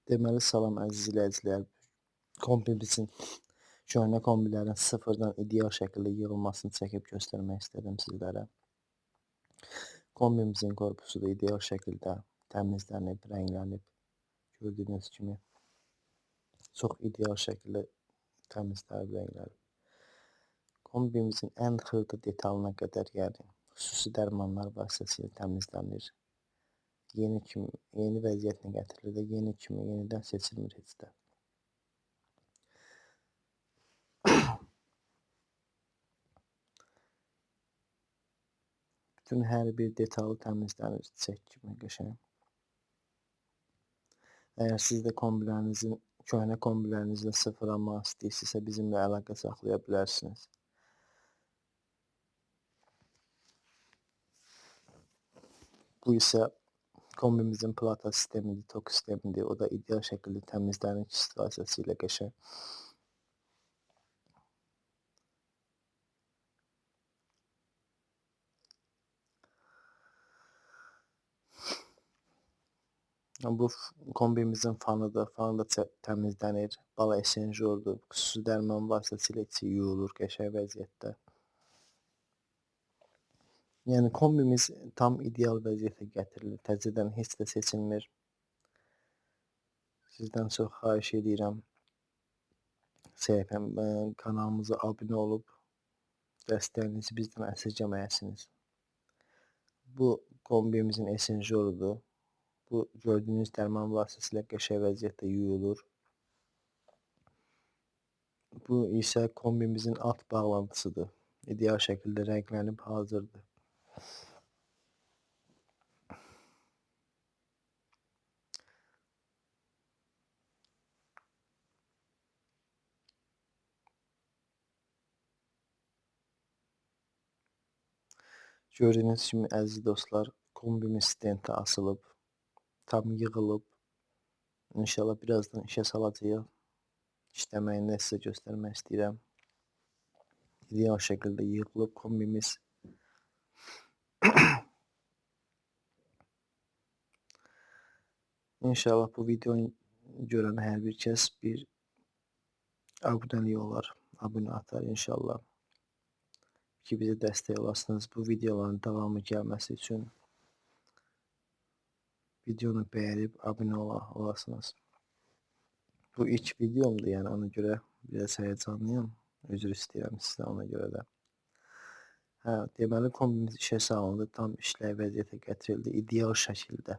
Deməli, salam əziz izləyicilər. Kombimizin, köhnə kombilərin sıfırdan ideal şəkildə yığılmasını çəkib göstərmək istədim sizlərə. Kombimizin korpusu da ideal şəkildə təmizlənib, rənglənib. Gördüyünüz kimi çox ideal şəkildə təmizlənib, rənglənib. Kombimizin ən xırda detalına qədər, yəni xüsusi dərmanlar vasitəsilə təmizlənir. Yeni vəziyyətinə gətirilir, yeni kimi yenidən seçilmir heç də. Bütün hər bir detalı təmizlənir, çiçək kimi qəşəng. Əgər siz də köhnə kombilərinizlə sıfırlanmaq istəyirsinizsə, bizimlə əlaqə saxlaya bilərsiniz. Bu isə kombimizin plata sistemidir, tok sistemidir. O da ideal şəkildə təmizlənir kişi vasitəsilə qəşəng. Bu kombimizin fanıdır. Fanı da təmizlənir. Bala esenjordur. Xüsusi dərman vasitəsilə içi yuyulur qəşəng vəziyyətdə. Yəni kombimiz tam ideal vəziyyətə gətirilir. Təzədən heç də seçilmir. Sizdən çox xahiş edirəm. Kanalımıza abunə olub dəstəyinizi bizdən əsirgəməyəsiniz. Bu kombimizin esenjorudur. Bu gördüyünüz dərman vasitəsilə qəşəng vəziyyətdə yuyulur. Bu isə kombimizin alt bağlantısıdır. İdeal şəkildə rənglənib hazırdır. Gördüyünüz kimi əziz dostlar, kombimiz stentə asılıb, tam yığılıb. İnşallah birazdan işə salacağıq. İşləməyini də sizə göstərmək istəyirəm. İdeal şəkildə yığılıb kombimiz. İnşallah bu videonu görən hər bir kəs bir abunəlik olar, abunə atar inşallah. Ki bizə dəstək olasınız bu videoların davamı gəlməsi üçün. Videonu bəyənib abunə olasınız. Bu ilk videomdur, yəni ona görə biraz həyəcanlıyam. Üzr istəyirəm sizdən ona görə də. Deməli kombimiz işə salındı, tam işləyə vəziyyətə gətirildi ideal şəkildə.